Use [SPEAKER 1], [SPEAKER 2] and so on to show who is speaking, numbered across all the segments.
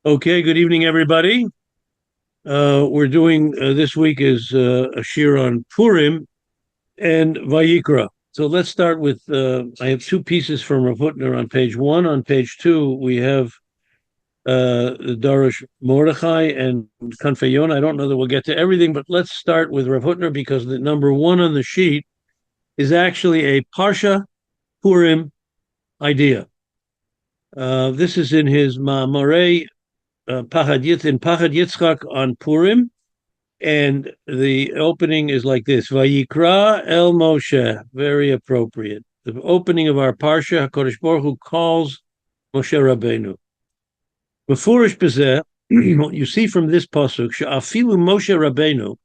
[SPEAKER 1] Okay, good evening, everybody. We're doing this week is a shir on Purim and Vayikra. So let's start with. I have two pieces from Rav Hutner on page one. On page two, we have the Darash Mordechai and Kanfeyon. I don't know that we'll get to everything, but let's start with Rav Hutner because the number one on the sheet is actually a Parsha Purim idea. This is in his Ma'amarei Pachad Yitzchak on Purim, and the opening is like this: Vayikra El Moshe, very appropriate. The opening of our Parsha, HaKadosh Baruch Hu calls Moshe Rabbeinu. Beforish Bezeh, you see from this pasuk, She'afilu Moshe Rabbeinu,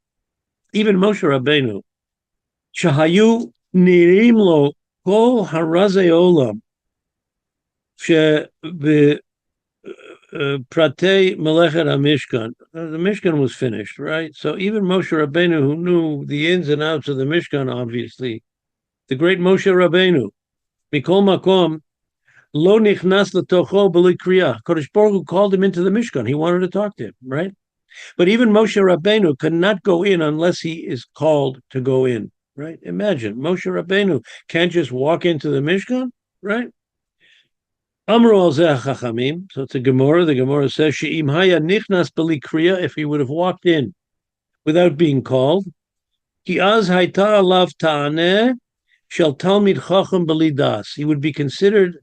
[SPEAKER 1] even Moshe Rabbeinu, Shahayu Nirim Lo Kol Harazei Olam, Pratei Melechet HaMishkan. The Mishkan was finished, right? So even Moshe Rabbeinu, who knew the ins and outs of the Mishkan, obviously, the great Moshe Rabbeinu, Mikol Makom, Lo Nichnas L'Tocho B'li Kriya. Kodesh Baruch Hu called him into the Mishkan. He wanted to talk to him, right? But even Moshe Rabbeinu cannot go in unless he is called to go in, right? Imagine, Moshe Rabbeinu can't just walk into the Mishkan, right? Amru al zeh chachamim. So it's a Gemara. The Gemara says, "She'im haya nichnas b'li kriya." If he would have walked in without being called, ki az hayta alav ta'aneh shel talmid chacham b'li das. He would be considered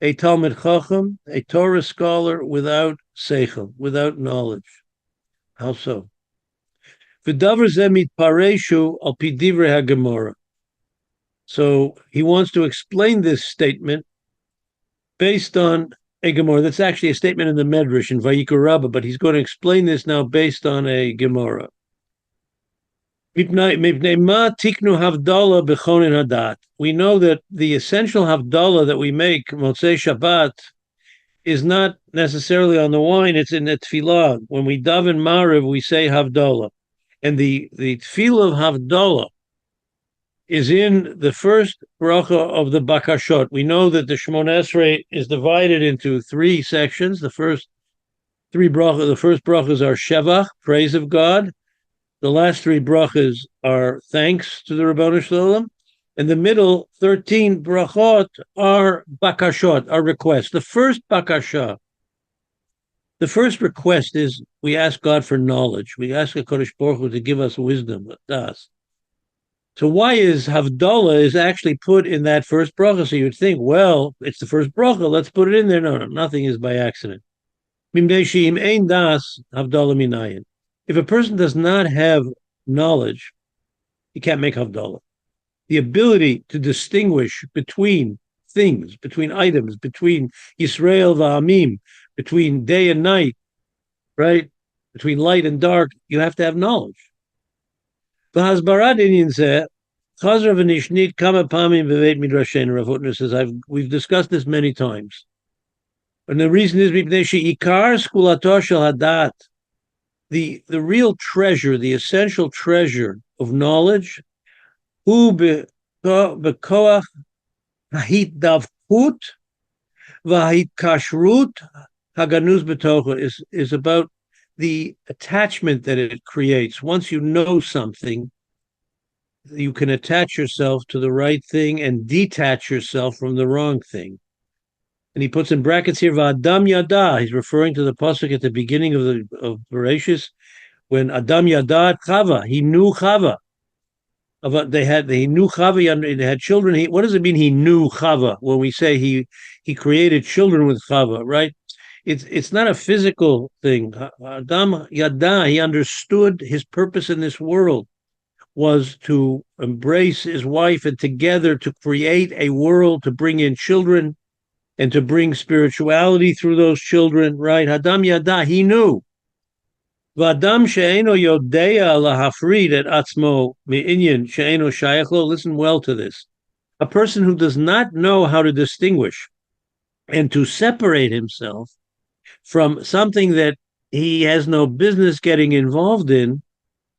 [SPEAKER 1] a talmid chacham, a Torah scholar without seichel, without knowledge. How so? V'davar zeh mitpareshu al pi divrei haGemara. So he wants to explain this statement based on a Gemara. That's actually a statement in the Medrash in Vayikra, but he's going to explain this now based on a Gemara. We know that the essential Havdalah that we make, Motzei Shabbat, is not necessarily on the wine, it's in the Tefillah. When we daven Mariv, we say Havdalah. And the Tefillah of Havdalah is in the first bracha of the Bakashot. We know that the Shemona Esrei is divided into three sections. The first brachas are Shevach, praise of God. The last three brachas are thanks to the Ribono Shel Olam. And the middle 13 brachot are Bakashot, are requests. The first Bakashah, the first request is we ask God for knowledge. We ask HaKadosh Baruch Hu to give us wisdom, das. So why is Havdalah is actually put in that first bracha? So you would think, well, it's the first bracha, let's put it in there. No, nothing is by accident. If a person does not have knowledge, he can't make Havdalah. The ability to distinguish between things, between items, between Yisrael v'amim, between day and night, right? Between light and dark, you have to have knowledge. V'hasbarat inyan zeh chazar v'nishnit kama pamim b'veit midrasheinu. Rav Hutner says we've discussed this many times, and the reason is mipnei she'ikar skulato shel hadat. The real treasure, the essential treasure of knowledge, hu bekoach hahitdavkut v'hahitkashrut haganuz betocha, is about the attachment that it creates. Once you know something, you can attach yourself to the right thing and detach yourself from the wrong thing. And he puts in brackets here, V'Adam Yada. He's referring to the pasuk at the beginning of Bereshis, when Adam Yada Chava, he knew Chava. He knew Chava. They had children. What does it mean? He knew Chava. When we say he created children with Chava, right? It's not a physical thing. Adam Yada, he understood his purpose in this world was to embrace his wife and together to create a world, to bring in children and to bring spirituality through those children, right? Adam Yada, he knew. V'adam she'eno yodea lahafrid et atzmo mi'inyan she'eno shayach lo. Listen well to this. A person who does not know how to distinguish and to separate himself from something that he has no business getting involved in,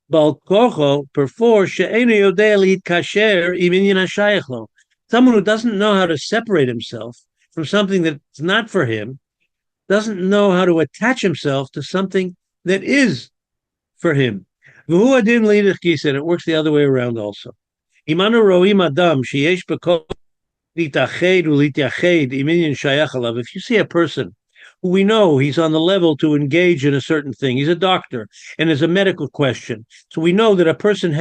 [SPEAKER 1] bal kocho perforce she'eno yodea litkasher im inyan hashayach lo. Someone who doesn't know how to separate himself from something that's not for him, doesn't know how to attach himself to something that is for him. V'hu adin leidich gisa, and it works the other way around also. Imanu roim adam sheyesh b'kol litached u'lityached im inyan shayach alav. If you see a person who we know he's on the level to engage in a certain thing, he's a doctor, and there's a medical question. So we know that a person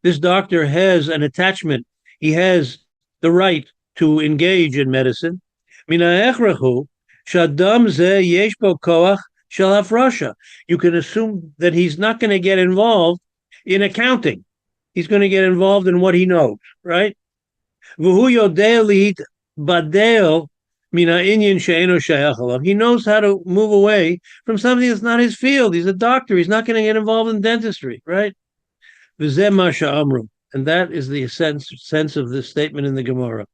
[SPEAKER 1] this doctor has an attachment. He has the right to engage in medicine. Mina echrachu shadam zeh yesh bo koach shel hafrasha. You can assume that he's not going to get involved in accounting. He's going to get involved in what he knows, right? V'hu yodea lihit badeo mina inyan she'eno shayach alav. He knows how to move away from something that's not his field. He's a doctor. He's not going to get involved in dentistry, right? V'zeh ma she'amru. And that is the sense of this statement in the Gemara.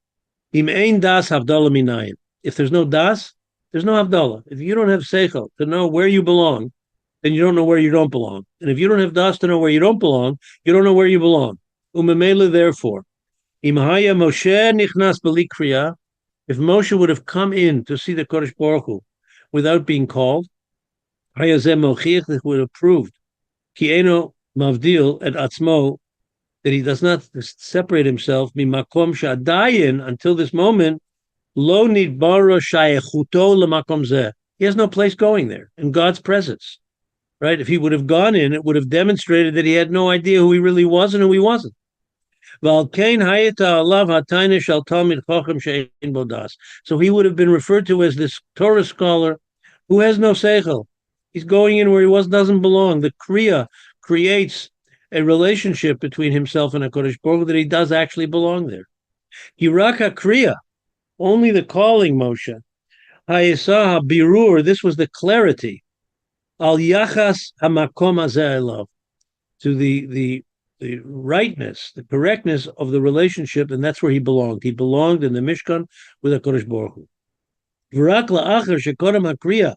[SPEAKER 1] Im ein das havdalah minayin. If there's no das, there's no havdalah. If you don't have seichel to know where you belong, then you don't know where you don't belong. And if you don't have das to know where you don't belong, you don't know where you belong. Umemele, therefore, im haya Moshe nichnas b'li kriya, if Moshe would have come in to see the Kodesh Baruch Hu without being called, haya zeh mochiach, that would have proved ki eno mavdil et atzmo, that he does not separate himself mimakom shadayin until this moment. Lo nidbara shayechuto lemakom zeh. He has no place going there in God's presence, right? If he would have gone in, it would have demonstrated that he had no idea who he really was and who he wasn't. So he would have been referred to as this Torah scholar who has no seichel. He's going in where he doesn't belong. The kriya creates a relationship between himself and HaKadosh Baruch Hu that he does actually belong there. Hiraka kriya, only the calling, Moshe. Hayesah birur, this was the clarity. Al yachas hamakom hazeh elav, to the rightness, the correctness of the relationship, and that's where he belonged. He belonged in the Mishkan with HaKadosh Baruch Hu. V'rak la'achar shekodem hakriya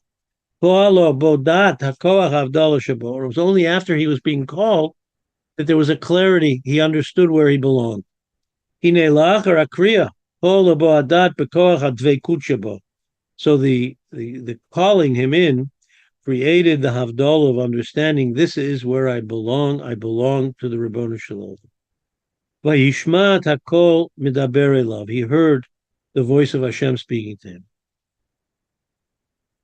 [SPEAKER 1] po'alo bodat hakoach havdalah shebo. It was only after he was being called that there was a clarity. He understood where he belonged. Hine la'achar hakriya po'alo bo'adat bekoach hadveikut shebo. So the calling him in created the havdalah of understanding, this is where I belong. I belong to the Ribbono Shel Olam. Vayishma hakol midaber elav. He heard the voice of Hashem speaking to him.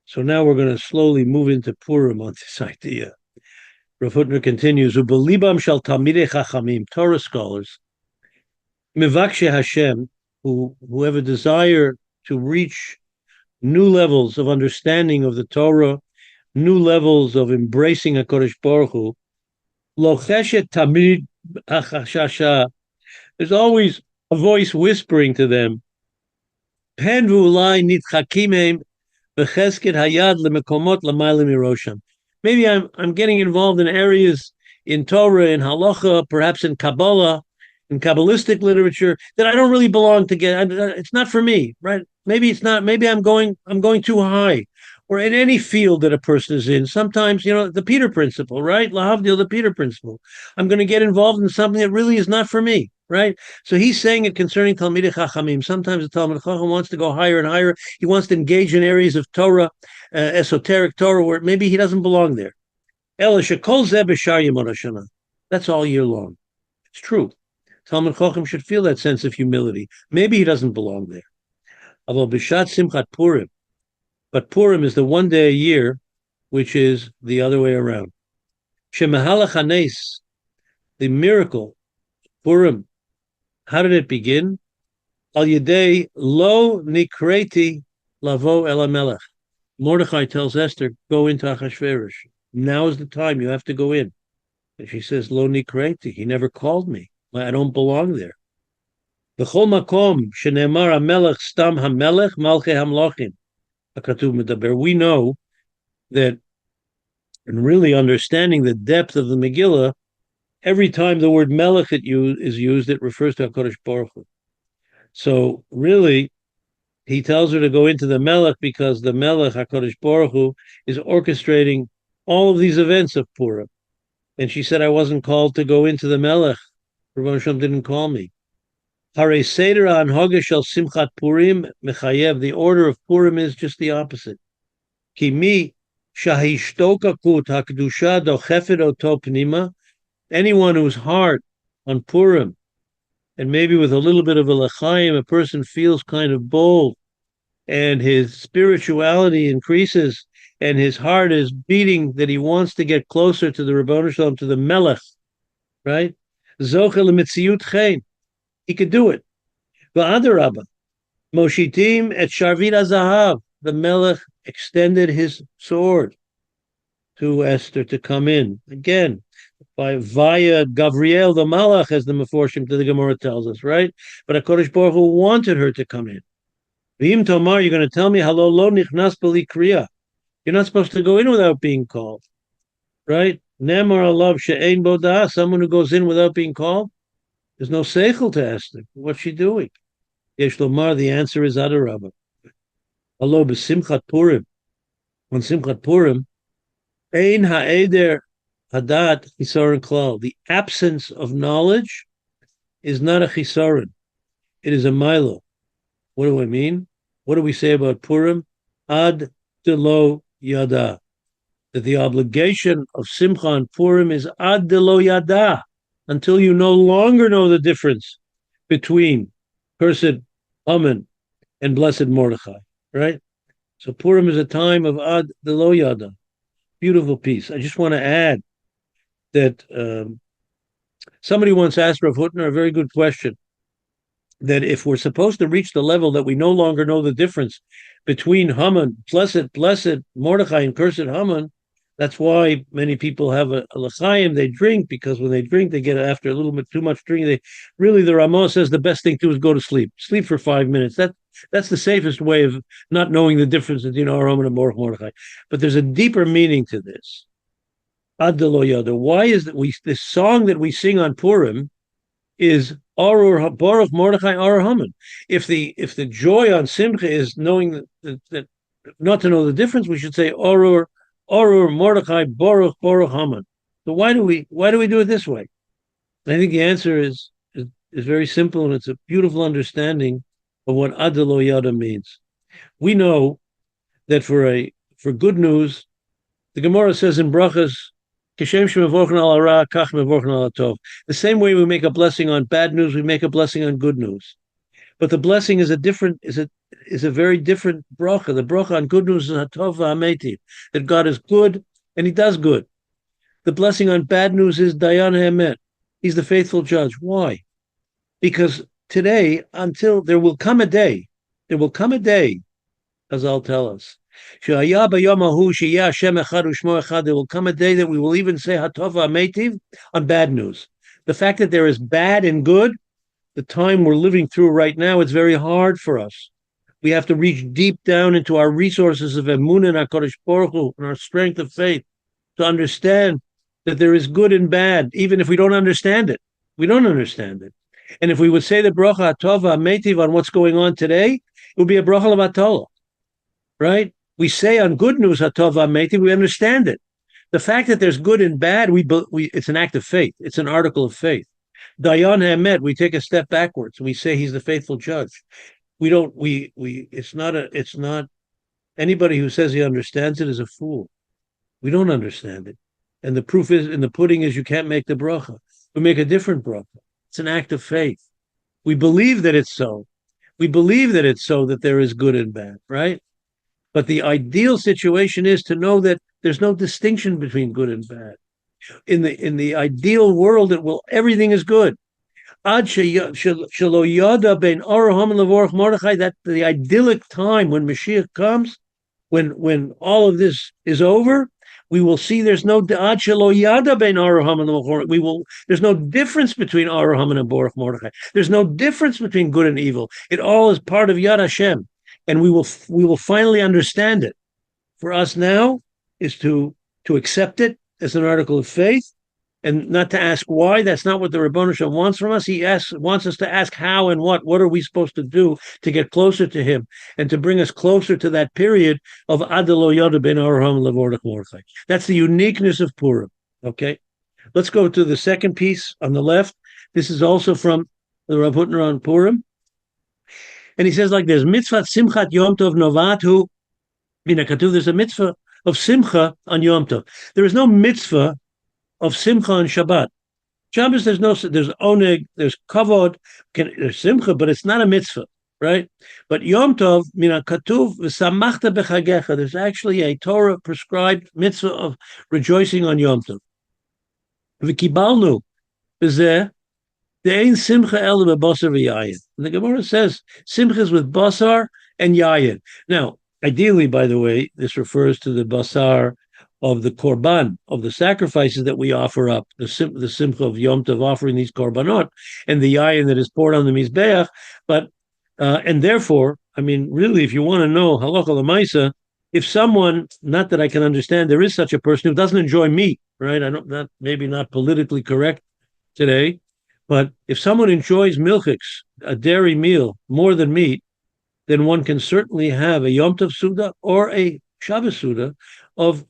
[SPEAKER 1] So now we're going to slowly move into Purim on this idea. Rav Hutner continues, Ubelibam shal talmidei chachamim, Torah scholars, mivakshe Hashem, who have a desire to reach new levels of understanding of the Torah, new levels of embracing HaKadosh Baruch Hu. Locheshet tamid achashasha. There's always a voice whispering to them. Pen v'ulai nitchakim b'chesket hayad lemekomot l'mayla mirosham. Maybe I'm getting involved in areas in Torah, in halacha, perhaps in Kabbalah, in Kabbalistic literature that I don't really belong to get. It's not for me, right? Maybe it's not. Maybe I'm going too high. Or in any field that a person is in, sometimes, the Peter principle, right? Lahavdil, the Peter principle. I'm going to get involved in something that really is not for me, right? So he's saying it concerning Talmidei Chachamim. Sometimes the Talmid Chacham wants to go higher and higher. He wants to engage in areas of Torah, esoteric Torah, where maybe he doesn't belong there. That's all year long. It's true. Talmid Chacham should feel that sense of humility. Maybe he doesn't belong there. Although B'shat Simchat Purim, but Purim is the one day a year, which is the other way around. Shemahalach Hanes, the miracle, Purim, how did it begin? Al Yedei Lo Nikreti Lavo El HaMelech. Mordechai tells Esther, go into Achashverosh. Now is the time, you have to go in. And she says, Lo Nikreti, he never called me. I don't belong there. V'chol makom shenemar HaMelech stam HaMelech malchei hamlochim. We know that in really understanding the depth of the Megillah, every time the word Melech is used, it refers to HaKadosh Baruch Hu. So really, he tells her to go into the Melech because the Melech, HaKadosh Baruch Hu, is orchestrating all of these events of Purim. And she said, I wasn't called to go into the Melech. Ribbono Shel Olam didn't call me. Hare Seder HaHanhaga Shel Simchat Purim Mechayev. The order of Purim is just the opposite. Ki mi shahishtokakut hakdusha dochefet oto pnima. Anyone whose heart on Purim, and maybe with a little bit of a l'chaim, a person feels kind of bold, and his spirituality increases, and his heart is beating that he wants to get closer to the Ribono Shel Olam, to the Melech, right? Zoche l'mitziut chen. He could do it. V'adarabba, moshitim et sharvit hazahav. The Melech extended his sword to Esther to come in. Again, via Gabriel the Malach, as the Meforshim to the Gemara tells us, right? But HaKadosh Baruch Hu wanted her to come in. V'im tomar, you're going to tell me, halo lo nichnas b'li kriya. You're not supposed to go in without being called, right? Nemar alav she'ein bodah, someone who goes in without being called, there's no seichel to Esther. What's she doing? Yesh lomar, the answer is adarabba. Halo b'simchat Purim. On Simchat Purim, ein ha'eder hadat chisaron klal. The absence of knowledge is not a chisaron. It is a milo. What do I mean? What do we say about Purim? Ad delo yada. That the obligation of Simcha and Purim is ad delo yada, until you no longer know the difference between cursed Haman and blessed Mordechai, right? So Purim is a time of ad delo yada. Beautiful piece. I just want to add that somebody once asked Rav Hutner a very good question, that if we're supposed to reach the level that we no longer know the difference between Haman, blessed Mordechai, and cursed Haman, that's why many people have a l'chaim, they drink, because when they drink, they get, after a little bit too much drinking, the Ramah says the best thing to do is go to sleep. Sleep for 5 minutes. That's the safest way of not knowing the difference between our Haman and Baruch Mordechai. But there's a deeper meaning to this. Ad lo yada. Why is that this song that we sing on Purim is Arur Baruch Mordechai Arur Haman? If the joy on Simcha is knowing that not to know the difference, we should say Arur Mordechai Baruch Haman. So why do we do it this way? And I think the answer is very simple, and it's a beautiful understanding of what Ad lo yada means. We know that for good news, the Gemara says in Brachas, the same way we make a blessing on bad news, we make a blessing on good news. But the blessing is a very different bracha. The bracha on good news is hatov v'ametiv, that God is good and He does good. The blessing on bad news is dayan ha'emet. He's the faithful judge. Why? Because today, until there will come a day, as I'll tell us, there will come a day that we will even say hatov v'ametiv on bad news. The fact that there is bad and good, the time we're living through right now, it's very hard for us. We have to reach deep down into our resources of emunah and HaKadosh Baruch Hu and our strength of faith to understand that there is good and bad, even if we don't understand it. We don't understand it. And if we would say the bracha hatov v'ametiv on what's going on today, it would be a bracha levatolo, right? We say on good news hatov v'ametiv, we understand it. The fact that there's good and bad, it's an act of faith. It's an article of faith. Dayan ha'emet, we take a step backwards. We say He's the faithful judge. It's not anybody who says he understands it is a fool. We don't understand it. And the proof is in the pudding is you can't make the bracha. We make a different bracha. It's an act of faith. We believe that it's so. We believe that it's so, that there is good and bad, right? But the ideal situation is to know that there's no distinction between good and bad. In the ideal world, everything is good. Ad shelo yada ben Arur Haman levorach Mordechai. That the idyllic time when Mashiach comes, when all of this is over, we will see there's no ad shelo yada ben Arur Haman levorach. There's no difference between Arur Haman and Baruch Mordechai. There's no difference between good and evil. It all is part of Yad Hashem, and we will finally understand it. For us now is to accept it as an article of faith, and not to ask why. That's not what the Ribono Shel Olam wants from us. He wants us to ask how and what are we supposed to do to get closer to Him and to bring us closer to that period of Ad lo yada ben Arur Haman levorach Mordechai. That's the uniqueness of Purim. Okay, let's go to the second piece on the left. This is also from the Rav Hutner on Purim, and he says like this: Mitzvah Simchat Yom Tov Novatu There's a mitzvah of simcha on Yom Tov. There is no mitzvah of simcha on Shabbat. Shabbos, there's oneg, there's kavod, there's simcha, but it's not a mitzvah, right? But Yom Tov, katuv v'samachta b'chagecha. There's actually a Torah prescribed mitzvah of rejoicing on Yom Tov. V'kibalnu b'zeh de'ein simcha el b'basar v'yayin. And the Gemara says simcha is with basar and yayin. Now, ideally, by the way, this refers to the basar of the korban, of the sacrifices that we offer up, the simcha of Yom Tov, offering these korbanot, and the yayin that is poured on the mizbeach. But and therefore, I mean, really, if you want to know halacha l'maisa, if someone, not that I can understand, there is such a person who doesn't enjoy meat, right? Maybe not politically correct today, but if someone enjoys milchiks, a dairy meal, more than meat, then one can certainly have a Yom Tov Suda or a Shabbos Suda of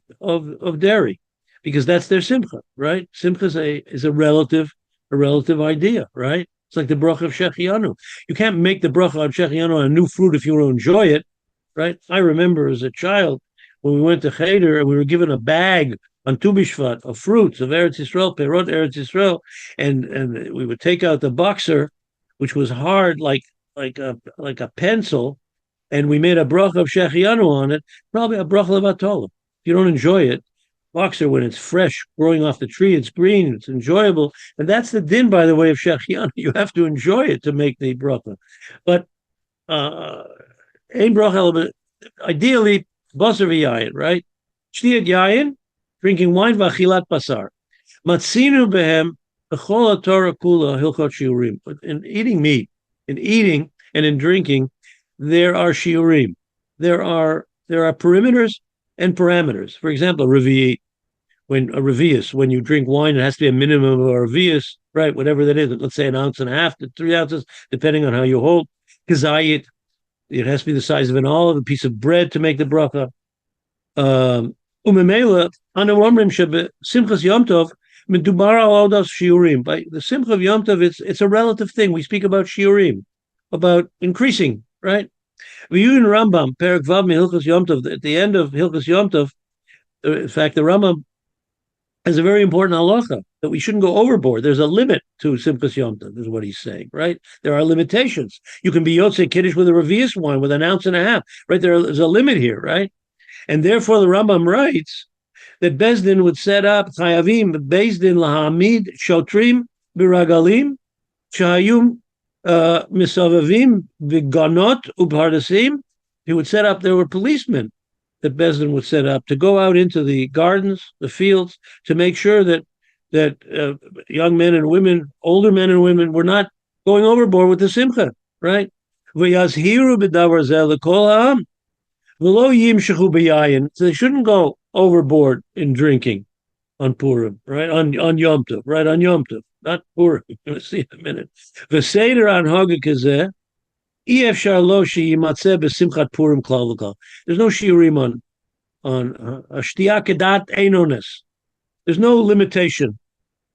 [SPEAKER 1] dairy, because that's their simcha, right? Simcha is a relative idea, right? It's like the bracha of Shechianu. You can't make the bracha of Shechianu on a new fruit if you want to enjoy it, right? I remember as a child when we went to Cheder and we were given a bag on Tu B'Shvat of fruits of Eretz Yisrael, Perot Eretz Yisrael, and we would take out the boxer, which was hard like a pencil, and we made a bracha of Shechianu on it, probably a bracha levatola. If you don't enjoy it, boxer, when it's fresh, growing off the tree, it's green, it's enjoyable, and that's the din, by the way, of Shechianu. You have to enjoy it to make the bracha. But ein bracha, ideally, basar v'yayin, right? Shtiyat yayin, drinking wine, v'achilat basar. Matzinu behem b'chol HaTorah kula hilchot shiurim. But in eating meat, in eating and in drinking, there are shiurim. There are perimeters and parameters. For example, revi'it, when you drink wine, it has to be a minimum of a revi'is, right? Whatever that is, let's say 1.5 ounces to 3 ounces, depending on how you hold. Kazayit, it has to be the size of an olive, a piece of bread to make the bracha. Umemela, anu omrim shebe simchas Yom Tov, medubar al odos shiurim. By the simcha of Yom Tov, it's a relative thing. We speak about shiurim, about increasing, right? V'yun Rambam, Perek Vav Hilchos Yom Tov, at the end of Hilchos Yom Tov, in fact, the Rambam has a very important halacha that we shouldn't go overboard. There's a limit to Simchas Yom Tov, is what he's saying, right? There are limitations. You can be Yotzei Kiddush with a Revi'is wine with 1.5 ounces, right? There's a limit here, right? And therefore, the Rambam writes that Bezdin would set up Chayavim, Bezdin Lahamid, Shotrim, Biragalim, Shayum, Misavavim, Viganot, Ubhardasim. He would set up, there were policemen that Bezdin would set up to go out into the gardens, the fields, to make sure that young men and women, older men and women, were not going overboard with the simcha, right? V'yazhiru b'davar zeh l'kol ha'am, v'lo yimshechu b'yayin. So they shouldn't go overboard in drinking on Purim, right? On Yom Tov, right? On Yom Tov, not Purim. You're going to see in a minute. V'seder an hagah kazeh, there's no shiurim on ashtiyah kedat einonis. There's no limitation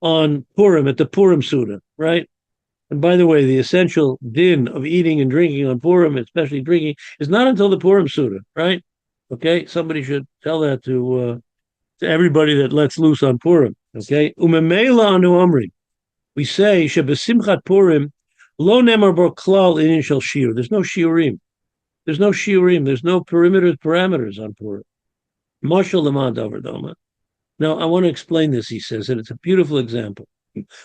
[SPEAKER 1] on Purim at the Purim Suda, right? And by the way, the essential din of eating and drinking on Purim, especially drinking, is not until the Purim Suda, right? Okay, somebody should tell that to everybody that lets loose on Purim. Okay, umemela anu omri. We say shebesimchat Purim. Lo nemar bar klal inin shel shiur. There's no shiurim. There's no shiurim. There's no parameters on Purim. Marshal Lamont over Doma. Now, I want to explain this, he says, and it's a beautiful example.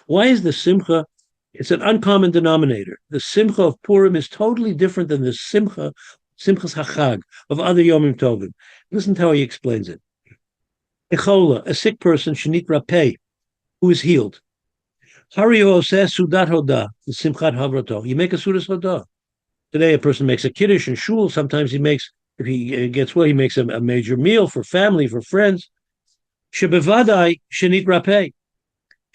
[SPEAKER 1] Why is the simcha? It's an uncommon denominator. The simcha of Purim is totally different than the simchas hachag of other Yomim Tovim. Listen to how he explains it. Echola, a sick person, shenit rapeh, who is healed. Hario says sudat hoda, the simchat havrato. You make a sudas hoda. Today, a person makes a kiddush in shul. Sometimes he makes, if he gets well, he makes a major meal for family, for friends. Shebevadai shenit rapeh.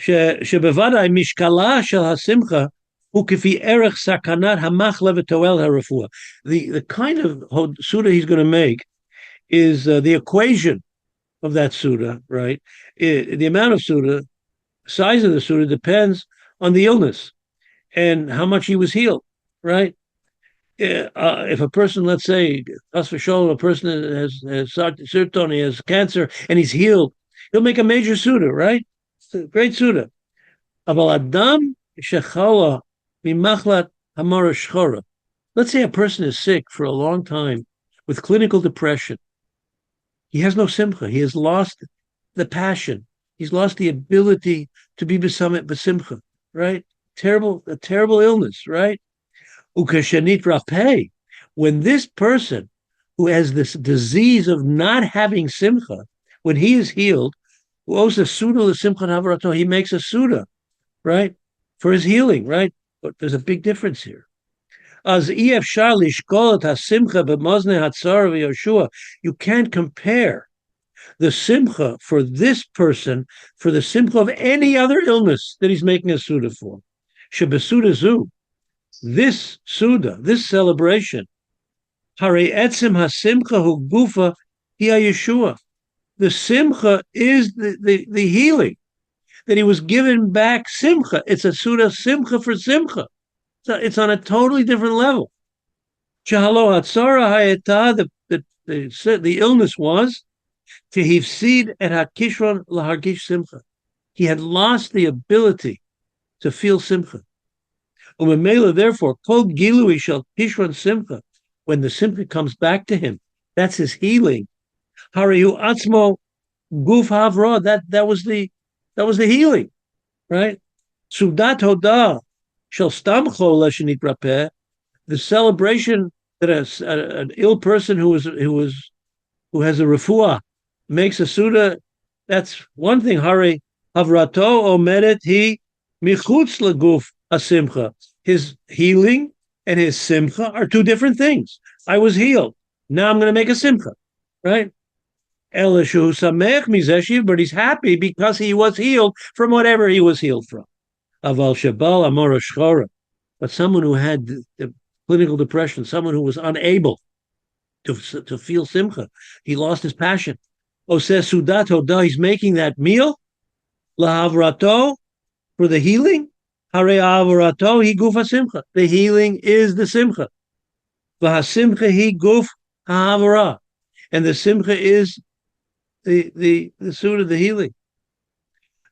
[SPEAKER 1] Shebevadai mishkala shel hasimcha ukifi erech sakanat hamachla v'toel harafua. The kind of suda he's going to make is the equation of that suda, right? The amount of suda, size of the suda depends on the illness and how much he was healed, right? if a person, let's say, a person has sarton, he has cancer, and he's healed, he'll make a major suda, right? It's a great suda. Aval adam shechala mimachlat hamara shchora. Let's say a person is sick for a long time with clinical depression. He has no simcha. He has lost the passion. He's lost the ability to be besimcha, right? A terrible illness, right? Ukashanit rapeh. When this person who has this disease of not having simcha, when he is healed, who owes a suda to simcha havarato, he makes a suda, right? For his healing, right? But there's a big difference here. As ef sharlish kolat hasimcha b'mazne hatzar v'yoshua. You can't compare the simcha for this person for the simcha of any other illness that he's making a suda for. Shebesuda zu. This suda, this celebration, hare etzim hasimcha hu gufa hi Yeshua. The simcha is the healing that he was given back simcha. It's a suda simcha for simcha. So it's on a totally different level. Shahalo hatzara hayeta, the illness was to hifsid et hakishron lahargish simcha. He had lost the ability to feel simcha. Umemela, therefore, kol gilui shall kishron simcha. When the simcha comes back to him, that's his healing. Harihu atzmo guf havra. That was the healing, right? Sudat hodah shall stamcho leshenit rapeh. The celebration that an ill person who has a refuah makes a suda. That's one thing. Hari havrato omedet he michutz leguf asimcha. His healing and his simcha are two different things. I was healed. Now I'm going to make a simcha, right? Elishu samech mizeshiv, but he's happy because he was healed from whatever he was healed from. Aval shabal amor shchora. But someone who had the clinical depression, someone who was unable to feel simcha, he lost his passion. Oseh sudat hodah, he's making that meal lahavrato for the healing. Hare avrato he guf simcha. The healing is the simcha. V'hasimcha he guf ha'avra, and the simcha is the suit of the healing.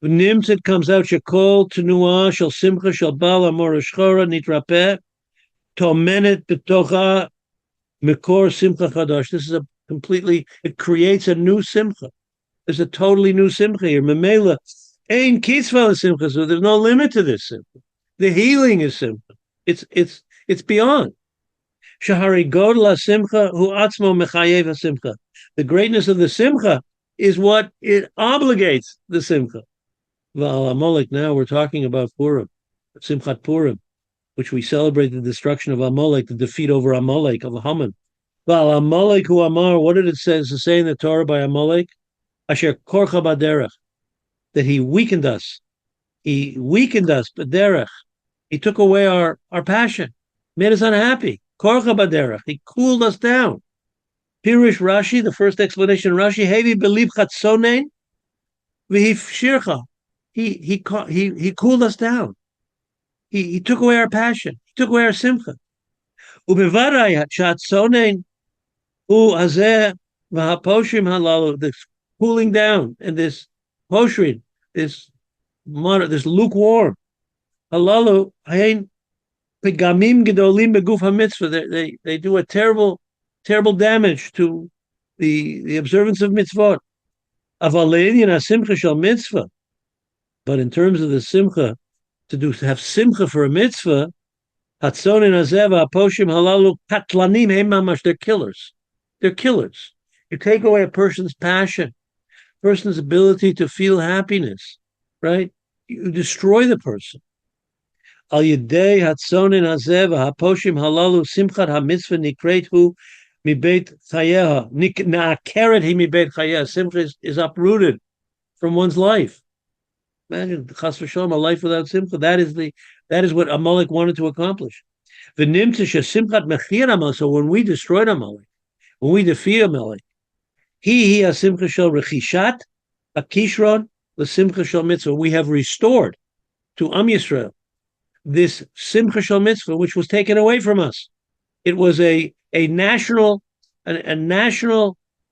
[SPEAKER 1] Nimtzit comes out shekol tenuah shel simcha shel bal amor shchora nitrapeh tomenet betocha mikor simcha chadash. This is it creates a new simcha. There's a totally new simcha here. Memela ein kitzvah simcha. So there's no limit to this simcha. The healing is simcha. It's beyond. Shahari godla simcha hu atzmo mechayev simcha. The greatness of the simcha is what it obligates the simcha. Val Amalek. Now we're talking about Purim, Simchat Purim, which we celebrate the destruction of Amalek, the defeat over Amalek of Haman. Val Amalek hu amar. What did it say in the Torah by Amalek? Asher korcha baderech, that he weakened us. He weakened us, baderech. He took away our passion, made us unhappy. Korcha baderech. He cooled us down. Pirush Rashi, the first explanation, Rashi, hevi beliv chatzonein v'hifshircha. He cooled us down. He took away our passion. He took away our simcha. Ubevarai chatzonein u hazeh v'haposhim halalu. This cooling down and this poshrin, this lukewarm halalu hain pegamim gedolim beguf hamitzvah. They do a terrible damage to the observance of mitzvot. Avaledian simcha shel mitzvah. But in terms of the simcha, to have simcha for a mitzvah, hatzonin azeva aposhim halalu katlanim heim mamash. They're killers. They're killers. You take away a person's passion, person's ability to feel happiness, right? You destroy the person. Al yedei hatzonin azeva haposhim halalu simchat hamitzvah nikretu mibeit chayeha naakeret hi mibeit chayeha. Simcha is uprooted from one's life. Imagine chas v'shalom, a life without simcha. That is what Amalek wanted to accomplish. V'nimtzish simchat mechir Amalek. So when we destroyed Amalek, when we defeat Amalek, he a simcha shel rechishat a kishron the simcha shel mitzvah. We have restored to Am Yisrael this simcha shel mitzvah, which was taken away from us It was a national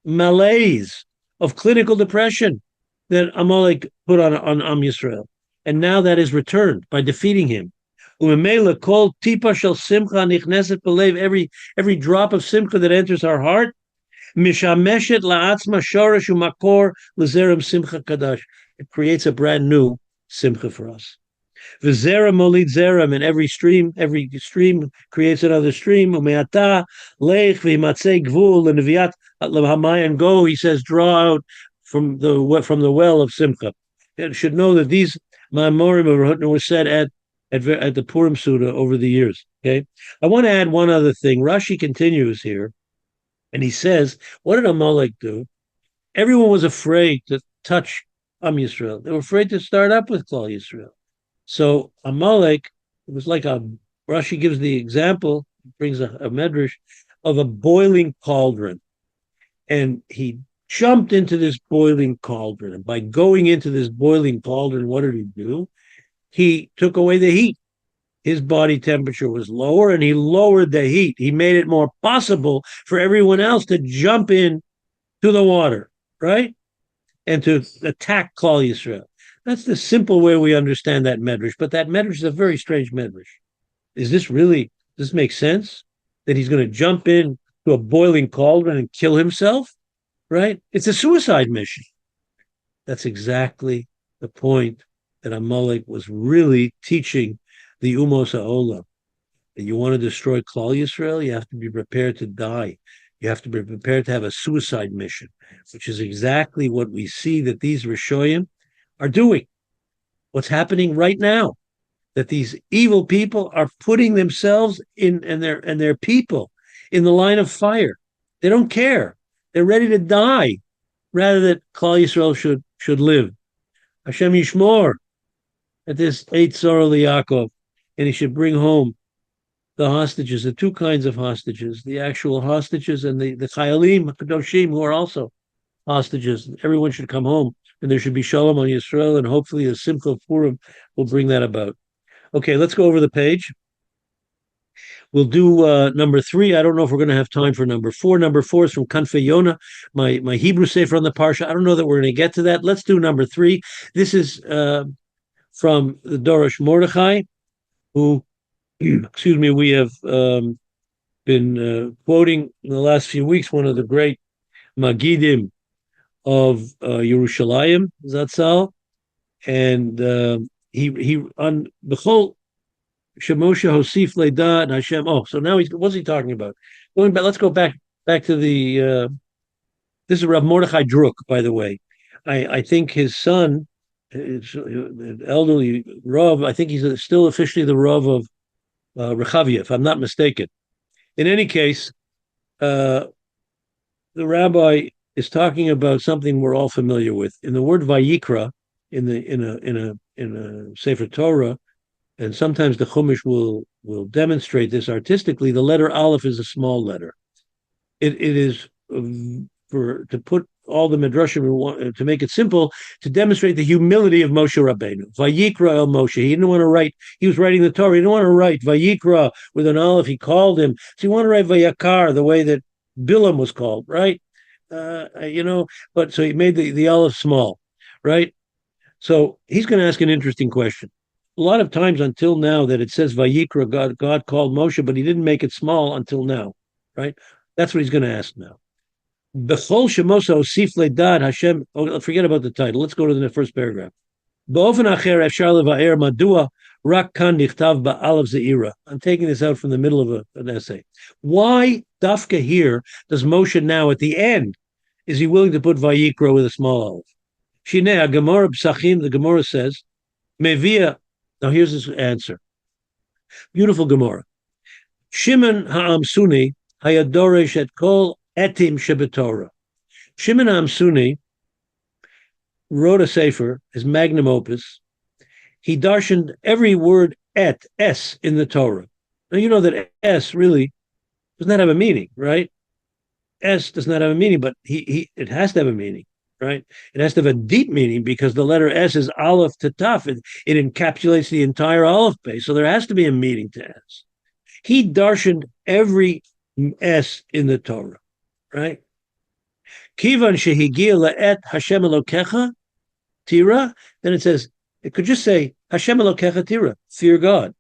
[SPEAKER 1] malaise of clinical depression that Amalek put on Yisrael. And now that is returned by defeating him. Umemela kol tipa shel simcha nichneset belev, every drop of simcha that enters our heart, mishameshet la'atzma shoresh umakor lezerem simcha kadash. It creates a brand new simcha for us. V'zera molid zerem, and every stream creates another stream. Umeata lech v'himatzei gvul l'neviat l'hamayan, go, he says, draw out from the well of simcha. You should know that these ma'amorim were said at the Purim Suda over the years. Okay, I want to add one other thing. Rashi continues here, and he says, what did Amalek do? Everyone was afraid to touch Yisrael. They were afraid to start up with Klal Yisrael. So Amalek, it was like Rashi gives the example, brings a medrash of a boiling cauldron. And he jumped into this boiling cauldron. And by going into this boiling cauldron, what did he do? He took away the heat. His body temperature was lower, and he lowered the heat. He made it more possible for everyone else to jump in to the water, right? And to attack Klal Yisrael. That's the simple way we understand that medrash. But that medrash is a very strange medrash. Does this make sense? That he's going to jump in to a boiling cauldron and kill himself, right? It's a suicide mission. That's exactly the point that Amalek was really teaching the Umos HaOlam. That you want to destroy Klal Yisrael, you have to be prepared to die. You have to be prepared to have a suicide mission, which is exactly what we see that these Rishoyim are doing. What's happening right now, that these evil people are putting themselves in and their people in the line of fire. They don't care. They're ready to die rather that Klal Yisrael should live. Hashem Yishmor at this Eit Tzara Yaakov, and he should bring home the hostages, the two kinds of hostages, the actual hostages and the Chayalim Kadoshim, who are also hostages. Everyone should come home, and there should be Shalom on Yisrael, and hopefully a Simcha Purim will bring that about. Okay, let's go over the page. We'll do number 3. I don't know if we're going to have time for number 4. Number 4 is from Kanfei Yonah, my Hebrew sefer on the Parsha. I don't know that we're going to get to that. Let's do number 3. This is from the Dorosh Mordechai, who, excuse me, we have been quoting in the last few weeks, one of the great Magidim of Yerushalayim, Zatzal, and he on the whole Shemoshe Hosif Leda and Hashem. Oh, so now what's he talking about? Going back, let's go back to the. This is Rav Mordechai Druk, by the way. I think his son, is elderly Rav. I think he's still officially the Rav of Rechavia, if I'm not mistaken. In any case, the rabbi is talking about something we're all familiar with. In the word Vayikra, in a Sefer Torah, and sometimes the Chumash will demonstrate this artistically. The letter Aleph is a small letter. It is to put all the midrashim, to make it simple, to demonstrate the humility of Moshe Rabbeinu. Vayikra el Moshe. He didn't want to write. He was writing the Torah. He didn't want to write Vayikra with an Aleph. He called him. So he wanted to write Vayakar the way that Bilam was called, right? But so he made the Aleph small, right? So he's going to ask an interesting question. A lot of times until now that it says Vayikra, God called Moshe, but he didn't make it small until now, right? That's what he's going to ask now. B'chol shemosa osif le'dad Hashem. Oh, forget about the title. Let's go to the first paragraph. Ba'ofen acher efshar leva'er madua rak kan nichtav ba'alav ze'ira. I'm taking this out from the middle of an essay. Why dafka here does Moshe now at the end is he willing to put Vayikra with a small aleph? Shinei Gemara Psachim. The Gemara says mevia. Now here's his answer. Beautiful Gemara. Shimon ha'amsuni hayadoresh et kol etim shebetorah. Shimon ha'amsuni wrote a sefer, his magnum opus. He darshaned every word s in the Torah. Now you know that s really does not have a meaning, right? S does not have a meaning, but it has to have a meaning. Right? It has to have a deep meaning because the letter S is Aleph to Taf. It encapsulates the entire Aleph base. So there has to be a meaning to S. He darshaned every S in the Torah, right? Kivan shehigia la'et Hashem Elokecha tira. Then it says, it could just say Hashem Elokecha tira, fear God.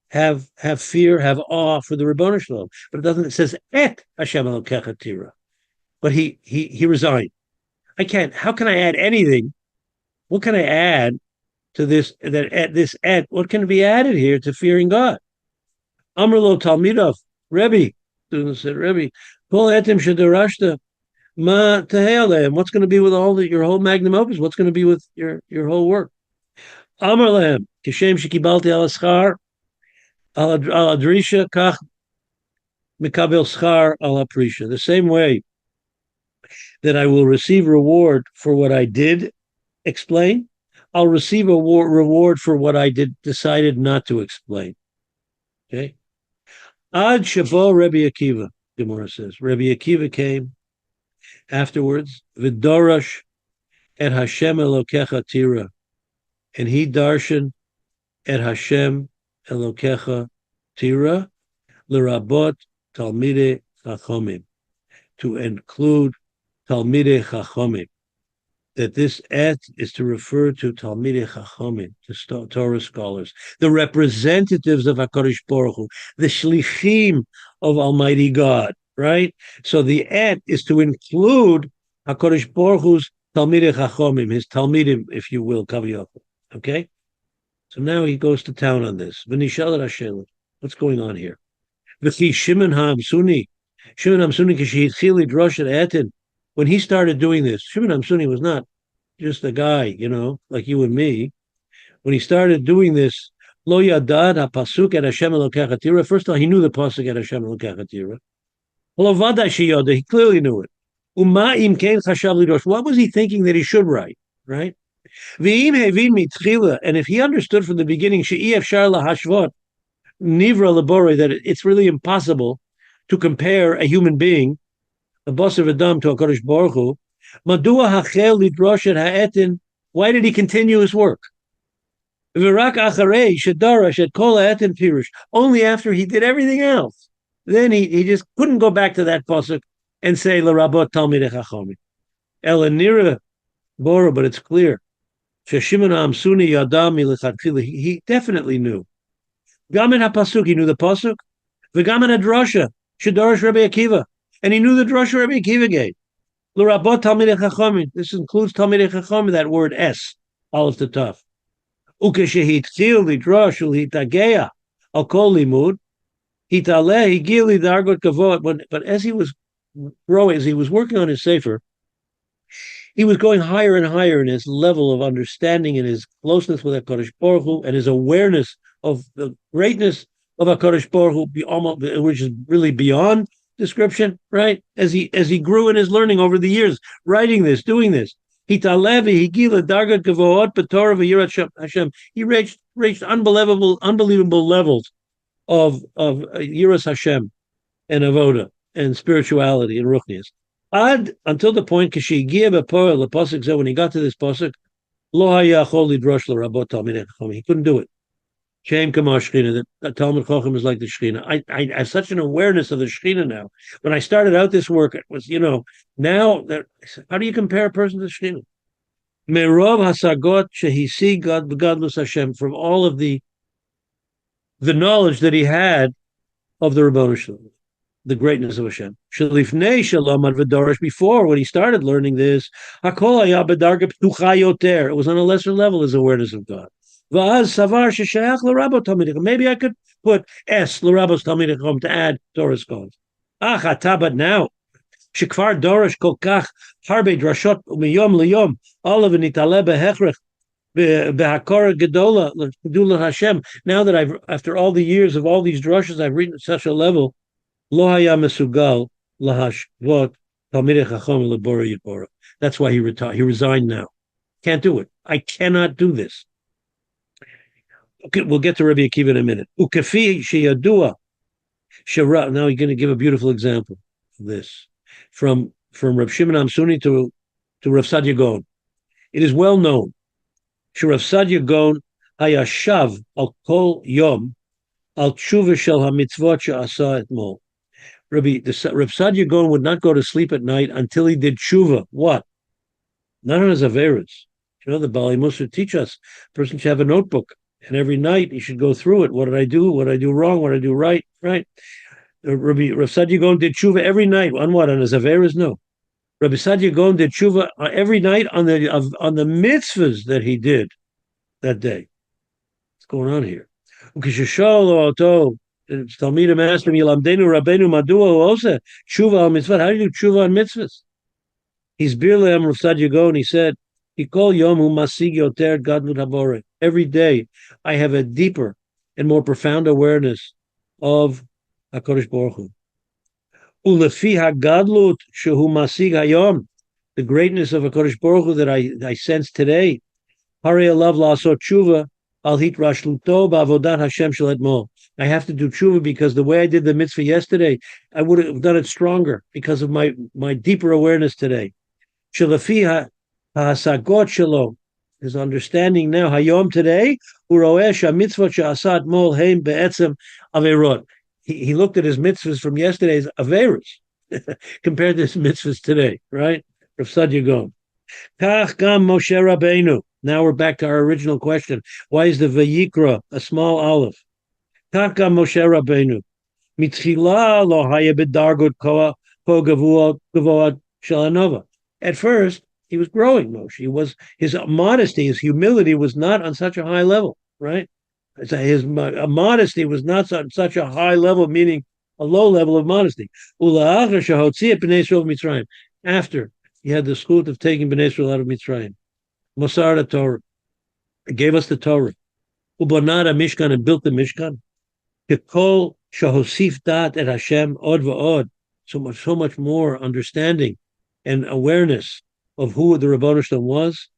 [SPEAKER 1] Have fear, have awe for the Ribono Shel Olam. But it doesn't, it says et Hashem Elokecha tira. But he resigned. I can't, how can I add anything? What can I add to this, what can be added here to fearing God? Amrlo Talmidov, Rebbe, student said, Rebbe, Kol etim shedarashta, ma tehealem. What's going to be with your whole magnum opus? What's going to be with your whole work? Amarlehem, kishem shekibalti al schar, al adrisha kach mikabel schar al aprisha. The same way that I will receive reward for what I did explain, I'll receive a reward for what I decided not to explain. Okay. Ad Shavo Rabbi Akiva, Gemara says. Rabbi Akiva came afterwards, Vidorash et Hashem Elokecha tira, and he darshan et Hashem Elokecha tira, l'rabot Talmidei Chachomim, to include Talmidei Chachomim. That this et is to refer to Talmidei Chachomim, to Torah scholars, the representatives of HaKadosh Baruch Hu, the shlichim of Almighty God, right? So the et is to include HaKadosh Baruch Hu's Talmidei Chachomim, his Talmidim, if you will, Kaviyachol. Okay? So now he goes to town on this. V'nishal Hashem, what's going on here? V'chi Shimon HaAmsuni, Shimon HaAmsuni k'shehitchil lidrosh et etin. When he started doing this, Shimon HaAmsuni was not just a guy, like you and me. When he started doing this, Lo Yadad HaPasuk et Hashem Elokecha tira. First of all, he knew the pasuk et Hashem Elokecha tira. Lo Vaday sheyoda, he clearly knew it. Uma im kein chashav lidosh. What was he thinking that he should write? Right? V'im hevin mitchila. And if he understood from the beginning, she'i efshar lahashvot nivra labore, that it's really impossible to compare a human being, a basar v'dam, to HaKadosh Baruch Hu. Madua hachel lidrosh et ha'etin. Why did he continue his work? V'rak acharei shedarash et kol ha'etin pirush. Only after he did everything else. Then he just couldn't go back to that pasuk and say l'rabot talmidei chachomim. Elanira bora, but it's clear. Sheshimon HaAmsuni yadam milichatchila. He definitely knew. Gamin ha'pasuk, he knew the pasuk. V'gamin hadrasha shedarash Rabbi Akiva. And he knew the drasha Rabbi Akiva gave. L'rabot Talmidei Chachomim. This includes Talmidei Chachomim, that word S, aleph to taf. Ukeshehitchil lidrash ulhitageya al kol limud, hitaleh higil lidargot kavod. But as he was growing, as he was working on his sefer, he was going higher and higher in his level of understanding and his closeness with HaKadosh Baruch Hu and his awareness of the greatness of HaKadosh Baruch Hu, which is really beyond description, right? As he grew in his learning over the years, writing this, doing this. He reached unbelievable levels of Yiras Hashem and Avoda and spirituality and Ruchnias. Until the point when he got to this pasuk, he couldn't do it. Shem Kamar Shechina, that Talmud Chacham is like the Shechina. I have such an awareness of the Shechina now. When I started out this work, it was, now, how do you compare a person to the Shechina? Merov hasagot shehisi God b'gadlus Hashem, from all of the knowledge that he had of the Ribono Shel Olam, the greatness of Hashem. Shalifnei shalom ad v'darash, before, when he started learning this, hakol haya b'darga p'tucha yoter, it was on a lesser level, his awareness of God. Maybe I could put S l'rabos talmidei chacham to add Torah scholars. But now, shekvar dorosh kol kach harbe drashot miyom liyom olav nitale behechrech behakora gedola l'kedula Hashem. Now that after all the years of all these drushes, I've reached at such a level, lo haya mesugal lahashvot talmidei chacham lebora yitbora. That's why he retired. He resigned now. Can't do it. I cannot do this. Okay, we'll get to Rabbi Akiva in a minute. Ukafi sheyadua shara. Now you're going to give a beautiful example of this from Rav Shimon HaAmsuni to Rav Sadia Gaon. It is well known. Rav Sadia Gaon hayashav al kol yom al tshuva shel hamitzvot she'asa etmol. Rabbi Sadia Gaon would not go to sleep at night until he did tshuva. What? Not on his averas. You know, the Bali Musa teach us a person should have a notebook, and every night he should go through it. What did I do? What did I do wrong? What did I do right? Right. Rabbi Sadia Gaon did tshuva every night. On what? On his averas? No. Rabbi Sadia Gaon did tshuva every night on the mitzvahs that he did that day. What's going on here? Talmidim asked him, "Yilamdenu Rabbeinu Madua Osa tshuva al mitzvah." How do you do tshuva on mitzvahs? He's birleim Rav Sadia Gaon. He said, "He called Yom Hu Masig Yoter Gadlut Habore." Every day, I have a deeper and more profound awareness of HaKadosh Baruch Hu. Ulefi hagadlut shehu masig hayom, the greatness of HaKadosh Baruch Hu that I sense today. Hari alav la'asot tshuva al hitrashluto ba'avodat Hashem shel etmol. I have to do tshuva because the way I did the mitzvah yesterday, I would have done it stronger because of my deeper awareness today. Shelafi hasagot shelo, his understanding now hayom today. Uroesh mitzvot she'asat mol heim be'etzem averot. He looked at his mitzvahs from yesterday's averas compared to his mitzvahs today, right? Rav Sadia Gaon. Kach gam Moshe Rabbeinu. Now we're back to our original question. Why is the Vayikra a small olive? Kach gam Moshe Rabbeinu. Mitchila lo haya b'dargut ko gavoat shalanova. At first, he was growing, Moshe. His modesty, his humility was not on such a high level, right? His modesty was not on such a high level, meaning a low level of modesty. After he had the schut of taking Bnei Israel out of Mitzrayim, Mosar the Torah, he gave us the Torah. Ubonada Mishkan, and built the Mishkan. Kekol shahosif dat et Hashem od va'od, so much more understanding and awareness of who the Rebbeinu Shalom was.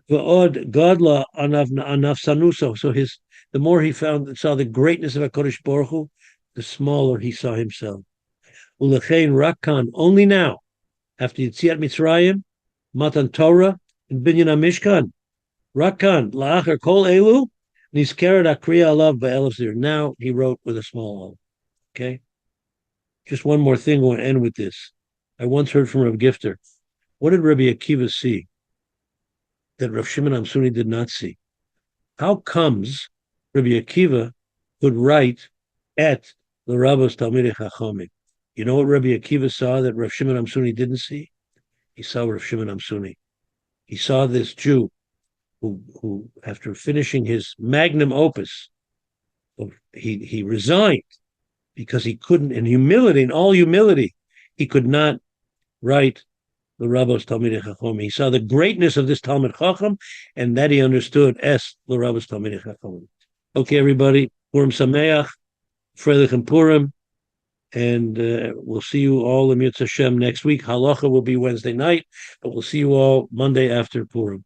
[SPEAKER 1] Va'od gadla anafsanuso. So the more he saw the greatness of HaKadosh Baruch Hu, the smaller he saw himself. Ulechein rakkan, only now, after Yetziat Mitzrayim, Matan Torah, and Binyan HaMishkan, rakkan, la'achar kol elu, nizkeret akriya alav ba'elef zir. Now he wrote with a small o. Okay? Just one more thing, I want to end with this. I once heard from Rav Gifter. What did Rabbi Akiva see that Rav Shimon Amsuni did not see? How comes Rabbi Akiva could write at the Rabbos Talmidei Chachamim? You know what Rabbi Akiva saw that Rav Shimon Amsuni didn't see? He saw Rav Shimon Amsuni. He saw this Jew who after finishing his magnum opus, he resigned because he couldn't, in all humility, he could not write the Rabbos Talmidei Chachamim. He saw the greatness of this Talmid Chacham, and that he understood as the Rabbos Talmidei Chachamim. Okay, everybody, Purim Sameach, Freilich and Purim, and we'll see you all in Mitzvah Hashem next week. Halacha will be Wednesday night, but we'll see you all Monday after Purim.